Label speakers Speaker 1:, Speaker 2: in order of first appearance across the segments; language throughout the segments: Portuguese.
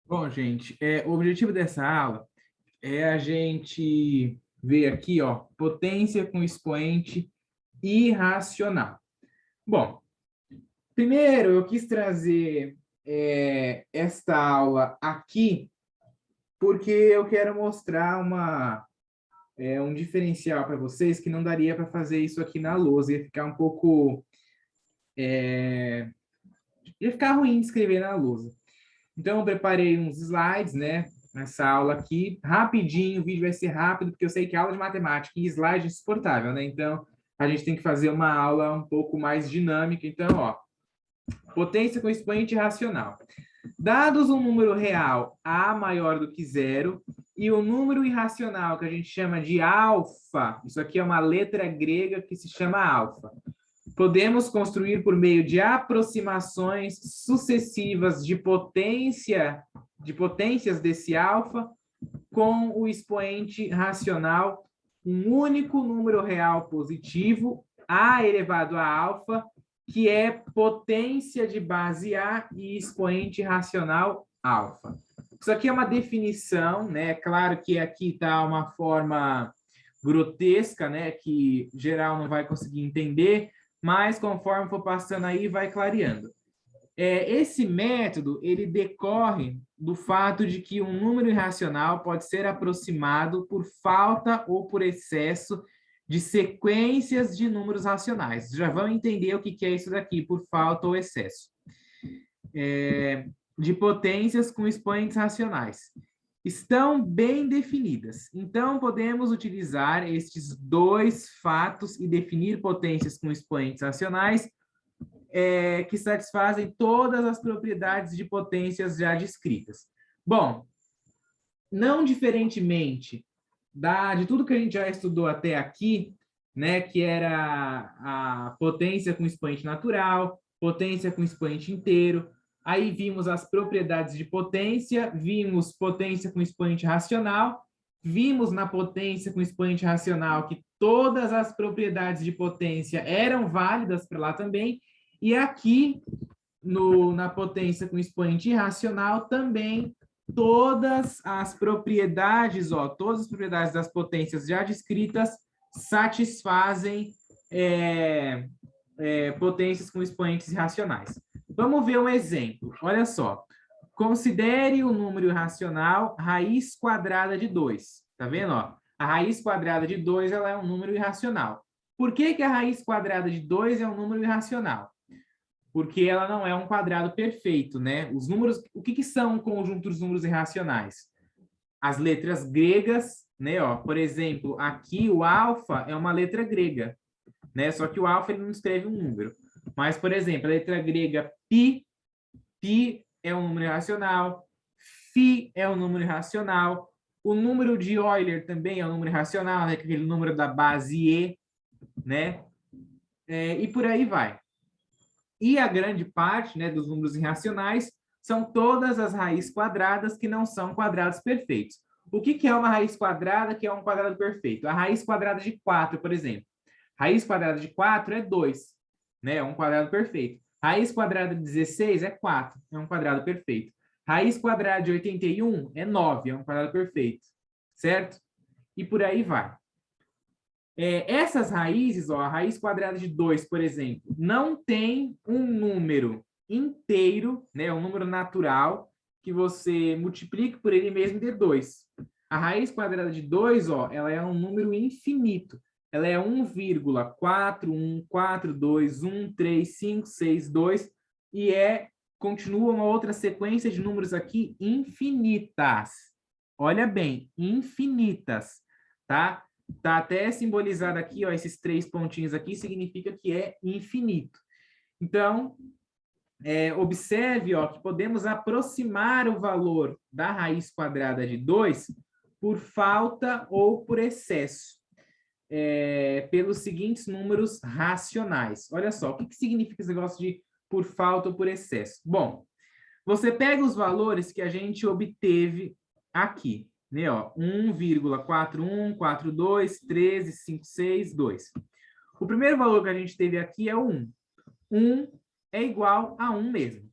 Speaker 1: Bom, gente, o objetivo dessa aula é a gente ver aqui, ó, potência com expoente irracional. Bom, primeiro eu quis trazer esta aula aqui porque eu quero mostrar um diferencial para vocês que não daria para fazer isso aqui na lousa, ia ficar um pouco... ia ficar ruim de escrever na lousa. Então, eu preparei uns slides, né? Nessa aula aqui, rapidinho, o vídeo vai ser rápido, porque eu sei que aula de matemática e slide é insuportável, né? Então, a gente tem que fazer uma aula um pouco mais dinâmica. Então, ó, potência com expoente racional. Dados um número real A maior do que zero e o número irracional, que a gente chama de alfa, isso aqui é uma letra grega que se chama alfa. Podemos construir por meio de aproximações sucessivas de potências desse alfa com o expoente racional, um único número real positivo, A elevado a alfa, que é potência de base A e expoente racional alfa. Isso aqui é uma definição, né? Claro que aqui está uma forma grotesca, né? Que geral não vai conseguir entender, mas conforme for passando aí, vai clareando. Esse método, ele decorre do fato de que um número irracional pode ser aproximado por falta ou por excesso de sequências de números racionais. Já vão entender o que é isso daqui, por falta ou excesso. De potências com expoentes racionais. Estão bem definidas. Então, podemos utilizar estes dois fatos e definir potências com expoentes racionais que satisfazem todas as propriedades de potências já descritas. Bom, não diferentemente de tudo que a gente já estudou até aqui, né, que era a potência com expoente natural, potência com expoente inteiro, aí vimos as propriedades de potência, vimos potência com expoente racional, vimos na potência com expoente racional que todas as propriedades de potência eram válidas para lá também, e aqui, na potência com expoente irracional, também todas as propriedades das potências já descritas satisfazem potências com expoentes irracionais. Vamos ver um exemplo. Olha só. Considere o número irracional raiz quadrada de 2. Tá vendo? Ó? A raiz quadrada de 2 ela é um número irracional. Por que a raiz quadrada de 2 é um número irracional? Porque ela não é um quadrado perfeito, né? Os números, o que são um conjunto dos números irracionais? As letras gregas, né? Ó, por exemplo, aqui o alfa é uma letra grega, né? Só que o alfa ele não escreve um número. Mas, por exemplo, a letra grega pi é um número irracional, φ é um número irracional, o número de Euler também é um número irracional, né? Aquele número da base E, né? E por aí vai. E a grande parte, né, dos números irracionais são todas as raízes quadradas que não são quadrados perfeitos. O que é uma raiz quadrada que é um quadrado perfeito? A raiz quadrada de 4, por exemplo. Raiz quadrada de 4 é 2, né? É um quadrado perfeito. Raiz quadrada de 16 é 4, é um quadrado perfeito. Raiz quadrada de 81 é 9, é um quadrado perfeito, certo? E por aí vai. Essas raízes, ó, a raiz quadrada de 2, por exemplo, não tem um número inteiro, né, um número natural, que você multiplique por ele mesmo e dê 2. A raiz quadrada de 2, ó, ela é um número infinito. Ela é 1,414213562 e continua uma outra sequência de números aqui infinitas. Olha bem, infinitas, tá? Tá até simbolizado aqui, ó, esses 3 pontinhos aqui, significa que é infinito. Então, observe, ó, que podemos aproximar o valor da raiz quadrada de 2 por falta ou por excesso, pelos seguintes números racionais. Olha só, o que significa esse negócio de por falta ou por excesso? Bom, você pega os valores que a gente obteve aqui, né, ó, 1,4142135662. O primeiro valor que a gente teve aqui é o 1. 1 é igual a 1 mesmo.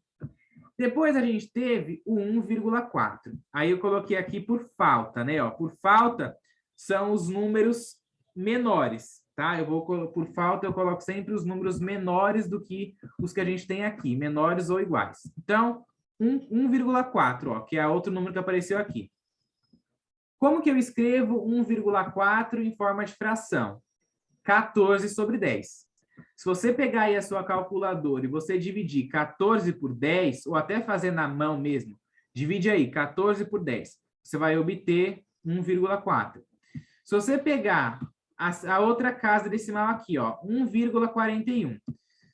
Speaker 1: Depois a gente teve o 1,4. Aí eu coloquei aqui por falta, né? Ó, por falta são os números menores, tá? Por falta, eu coloco sempre os números menores do que os que a gente tem aqui, menores ou iguais. Então, 1,4, ó, que é outro número que apareceu aqui. Como que eu escrevo 1,4 em forma de fração? 14 sobre 10. Se você pegar aí a sua calculadora e você dividir 14 por 10, ou até fazer na mão mesmo, divide aí 14 por 10, você vai obter 1,4. Se você pegar a outra casa decimal aqui, ó, 1,41.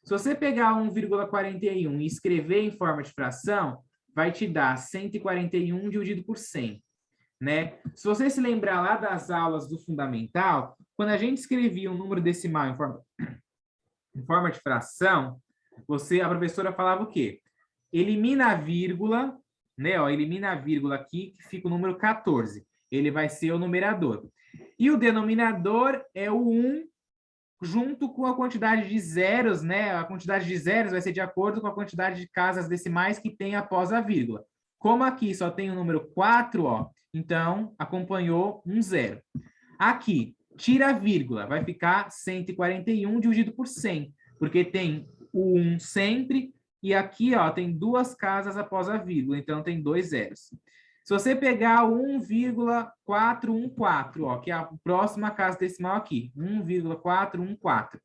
Speaker 1: Se você pegar 1,41 e escrever em forma de fração, vai te dar 141 dividido por 100. Né? Se você se lembrar lá das aulas do fundamental, quando a gente escrevia um número decimal em forma de fração, a professora falava o quê? Elimina a vírgula, né? Ó, elimina a vírgula aqui, que fica o número 14. Ele vai ser o numerador. E o denominador é o 1 junto com a quantidade de zeros, né? A quantidade de zeros vai ser de acordo com a quantidade de casas decimais que tem após a vírgula. Como aqui só tem o número 4, ó, então acompanhou um zero. Aqui, tira a vírgula, vai ficar 141 dividido por 100, porque tem o 1 sempre, e aqui ó, tem duas casas após a vírgula, então tem dois zeros. Se você pegar o 1,414, ó, que é a próxima casa decimal aqui, 1,414.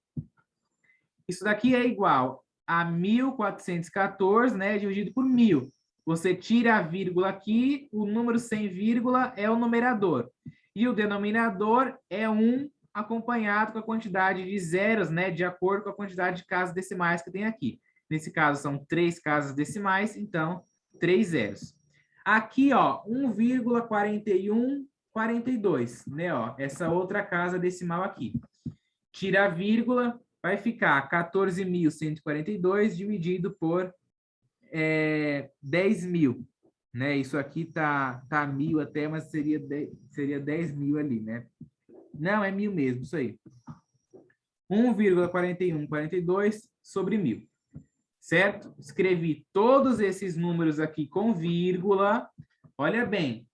Speaker 1: Isso daqui é igual a 1.414, né, dividido por 1.000. Você tira a vírgula aqui, o número sem vírgula é o numerador. E o denominador é 1 acompanhado com a quantidade de zeros, né, de acordo com a quantidade de casas decimais que tem aqui. Nesse caso, são 3 casas decimais, então, 3 zeros. Aqui, ó, 1,4142, né, ó, essa outra casa decimal aqui. Tira a vírgula, vai ficar 14.142 dividido por 10.000, né? Isso aqui tá 1.000 até, mas seria 10.000 ali, né? Não, é 1.000 mesmo, isso aí. 1,4142 sobre 1.000. Certo? Escrevi todos esses números aqui com vírgula. Olha bem,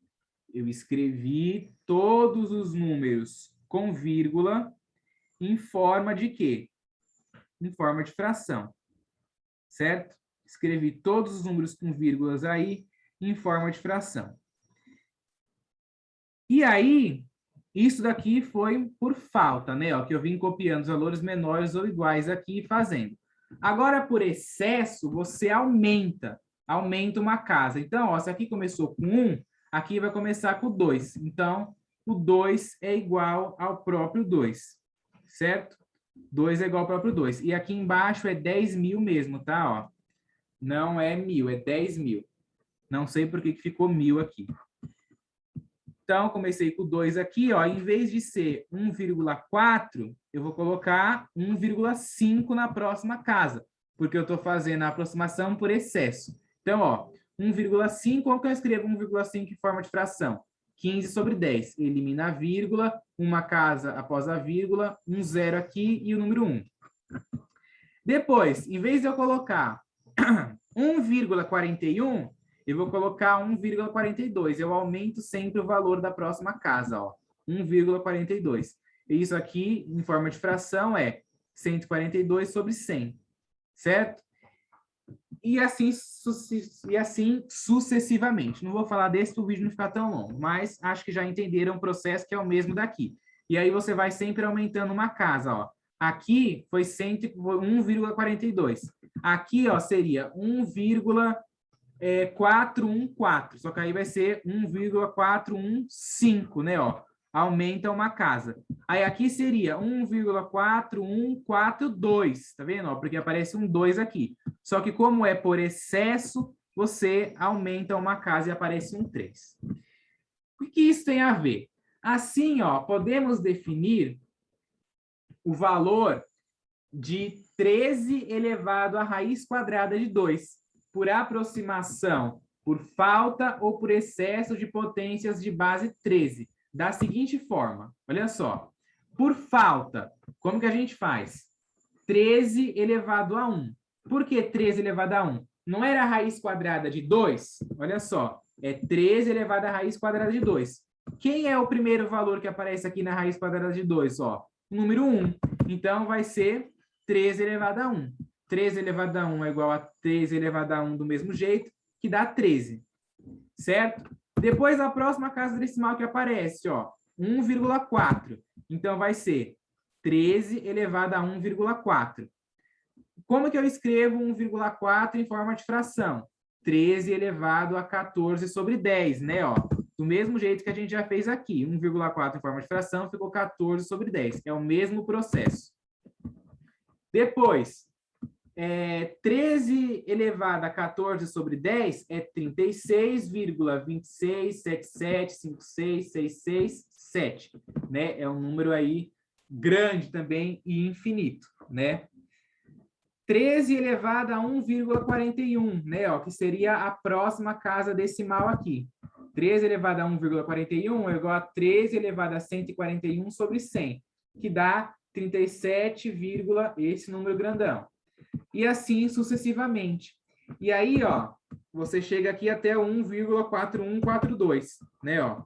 Speaker 1: eu escrevi todos os números com vírgula em forma de quê? Em forma de fração. Certo? Escrevi todos os números com vírgulas aí em forma de fração. E aí, isso daqui foi por falta, né? Ó, que eu vim copiando os valores menores ou iguais aqui e fazendo. Agora, por excesso, você aumenta uma casa. Então, ó, se aqui começou com 1, aqui vai começar com 2. Então, o 2 é igual ao próprio 2, certo? 2 é igual ao próprio 2. E aqui embaixo é 10.000 mesmo, tá? Ó, não é 1.000, é 10.000. Não sei por que ficou 1.000 aqui. Então, comecei com 2 aqui, ó, em vez de ser 1,4, eu vou colocar 1,5 na próxima casa, porque eu estou fazendo a aproximação por excesso. Então, ó, 1,5, como que eu escrevo 1,5 em forma de fração? 15 sobre 10. Elimina a vírgula, uma casa após a vírgula, um zero aqui e o número 1. Depois, em vez de eu colocar 1,41, eu vou colocar 1,42. Eu aumento sempre o valor da próxima casa, ó. 1,42. Isso aqui, em forma de fração, é 142 sobre 100, certo? E assim sucessivamente. Não vou falar desse para o vídeo não ficar tão longo, mas acho que já entenderam o processo que é o mesmo daqui. E aí você vai sempre aumentando uma casa, ó. Aqui foi 1,42. Aqui, ó, seria 1,414. Só que aí vai ser 1,415, né, ó. Aumenta uma casa. Aí aqui seria 1,4142, tá vendo? Ó, porque aparece um 2 aqui. Só que como é por excesso, você aumenta uma casa e aparece um 3. O que isso tem a ver? Assim, ó, podemos definir o valor de 13 elevado à raiz quadrada de 2, por aproximação, por falta ou por excesso de potências de base 13, da seguinte forma, olha só, por falta, como que a gente faz? 13 elevado a 1. Por que 13 elevado a 1? não era a raiz quadrada de 2? Olha só, é 13 elevado à raiz quadrada de 2. Quem é o primeiro valor que aparece aqui na raiz quadrada de 2? Ó, o número 1. Então, vai ser 13 elevado a 1. 13 elevado a 1 é igual a 13 elevado a 1 do mesmo jeito, que dá 13. Certo? Depois, a próxima casa decimal que aparece, ó, 1,4. Então, vai ser 13 elevado a 1,4. Como que eu escrevo 1,4 em forma de fração? 13 elevado a 14 sobre 10, né? Ó, do mesmo jeito que a gente já fez aqui. 1,4 em forma de fração ficou 14 sobre 10. É o mesmo processo. Depois, 13 elevado a 14 sobre 10 é 36,2677566667, né? É um número aí grande também e infinito, né? 13 elevado a 1,41, né? Ó, que seria a próxima casa decimal aqui. 13 elevado a 1,41 é igual a 13 elevado a 141 sobre 100, que dá 37, esse número grandão. E assim sucessivamente. E aí, ó, você chega aqui até 1,4142, né? Ó,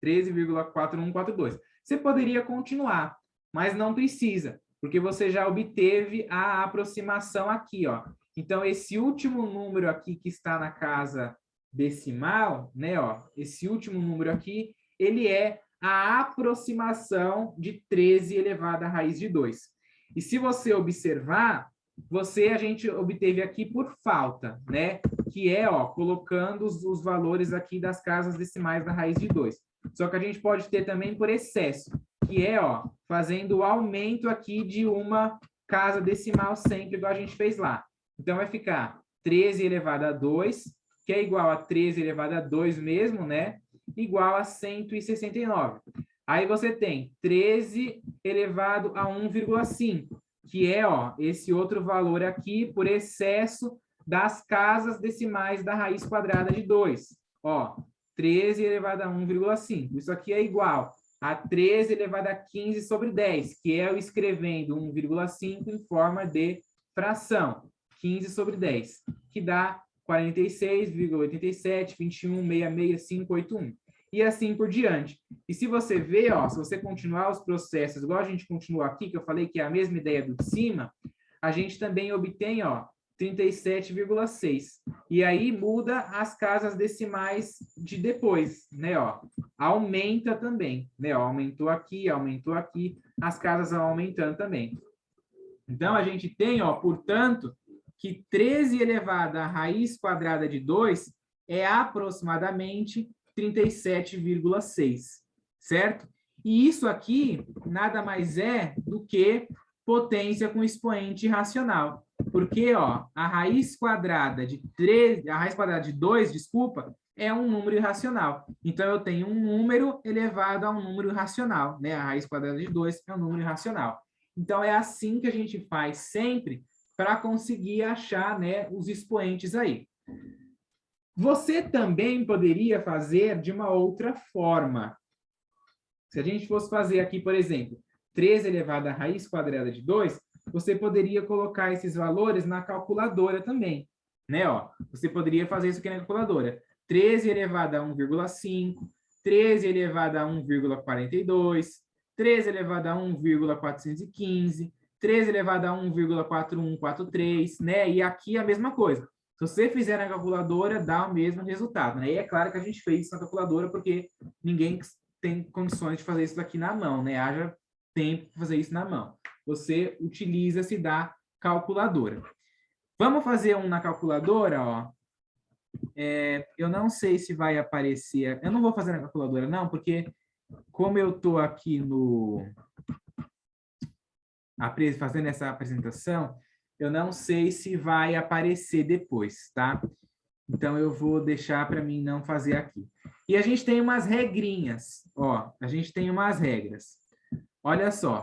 Speaker 1: 13,4142. Você poderia continuar, mas não precisa, porque você já obteve a aproximação aqui, ó. Então, esse último número aqui que está na casa decimal, né, ó, esse último número aqui, ele é a aproximação de 13 elevado à raiz de 2. E se você observar, a gente obteve aqui por falta, né, que é, ó, colocando os valores aqui das casas decimais da raiz de 2. Só que a gente pode ter também por excesso, que é, ó, fazendo o aumento aqui de uma casa decimal sempre, igual a gente fez lá. Então, vai ficar 13 elevado a 2, que é igual a 13 elevado a 2 mesmo, né? Igual a 169. Aí você tem 13 elevado a 1,5, que é, ó, esse outro valor aqui por excesso das casas decimais da raiz quadrada de 2. Ó, 13 elevado a 1,5. Isso aqui é igual a 13 elevado a 15 sobre 10, que é eu escrevendo 1,5 em forma de fração. 15 sobre 10, que dá 46,87, 21,66581. E assim por diante. E se você ver, ó, se você continuar os processos, igual a gente continua aqui, que eu falei que é a mesma ideia do de cima, a gente também obtém, ó, 37,6. E aí muda as casas decimais de depois, né, ó. Aumenta também, né, ó, aumentou aqui, as casas vão aumentando também. Então, a gente tem, ó, portanto, que 13 elevado à raiz quadrada de 2 é aproximadamente 37,6, certo? E isso aqui nada mais é do que potência com expoente racional. Porque, ó, a raiz quadrada de 2, desculpa, é um número irracional. Então, eu tenho um número elevado a um número irracional, né? A raiz quadrada de 2 é um número irracional. Então, é assim que a gente faz sempre para conseguir achar, né, os expoentes aí. Você também poderia fazer de uma outra forma. Se a gente fosse fazer aqui, por exemplo, 13 elevado à raiz quadrada de 2, você poderia colocar esses valores na calculadora também, né? Ó, você poderia fazer isso aqui na calculadora. 13 elevado a 1,5, 13 elevado a 1,42, 13 elevado a 1,415, 13 elevado a 1,4143, né? E aqui a mesma coisa. Se você fizer na calculadora, dá o mesmo resultado, né? E é claro que a gente fez isso na calculadora porque ninguém tem condições de fazer isso daqui na mão, né? Haja tempo para fazer isso na mão. Você utiliza-se da calculadora. Vamos fazer um na calculadora, ó. Eu não sei se vai aparecer. Eu não vou fazer na calculadora, não, porque como eu estou aqui fazendo essa apresentação, eu não sei se vai aparecer depois, tá? Então, eu vou deixar para mim não fazer aqui. E a gente tem umas regrinhas, ó. A gente tem umas regras. Olha só.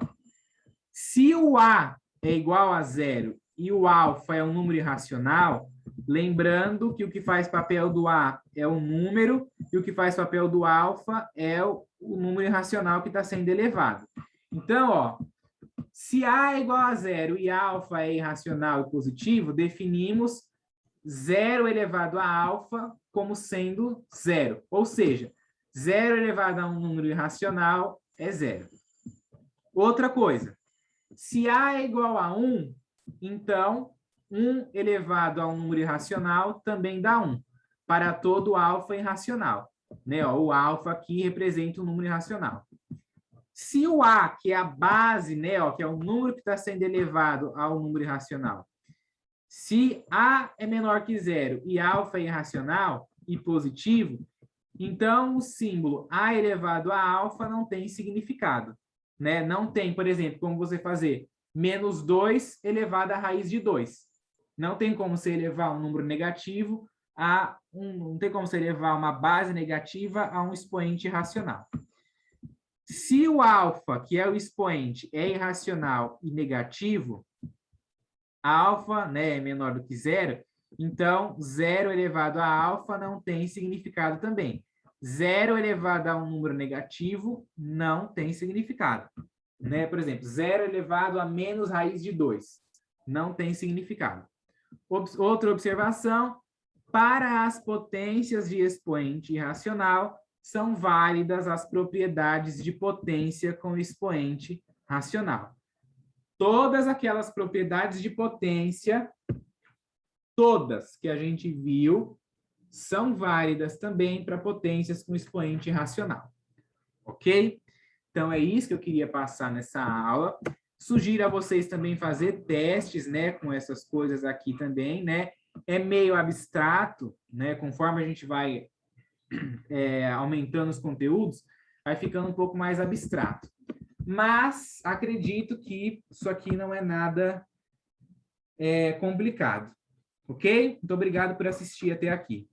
Speaker 1: Se o A é igual a 0 e o alfa é um número irracional, lembrando que o que faz papel do A é o número e o que faz papel do alfa é o número irracional que está sendo elevado. Então, ó, se A é igual a 0 e alfa é irracional e positivo, definimos 0 elevado a alfa como sendo 0. Ou seja, 0 elevado a um número irracional é 0. Outra coisa, se A é igual a 1, então 1 elevado a um número irracional também dá 1, para todo alfa irracional. Né? Ó, o alfa aqui representa um número irracional. Se o A, que é a base, né, ó, que é o número que está sendo elevado ao número irracional, se A é menor que 0 e alfa é irracional e positivo, então o símbolo A elevado a alfa não tem significado. Né? Não tem, por exemplo, como você fazer menos 2 elevado à raiz de 2. Não tem como você elevar um número negativo a não tem como você elevar uma base negativa a um expoente racional. Se o alfa, que é o expoente, é irracional e negativo, alfa, né, é menor do que 0, então 0 elevado a alfa não tem significado também. 0 elevado a um número negativo não tem significado. Né? Por exemplo, 0 elevado a menos raiz de 2 não tem significado. Outra observação, para as potências de expoente irracional, são válidas as propriedades de potência com expoente racional. Todas aquelas propriedades de potência, todas que a gente viu, são válidas também para potências com expoente racional. Ok? Então, é isso que eu queria passar nessa aula. Sugiro a vocês também fazer testes, né, com essas coisas aqui também, né? É meio abstrato, né? Conforme a gente vai aumentando os conteúdos, vai ficando um pouco mais abstrato. Mas acredito que isso aqui não é nada complicado. Ok? Muito obrigado por assistir até aqui.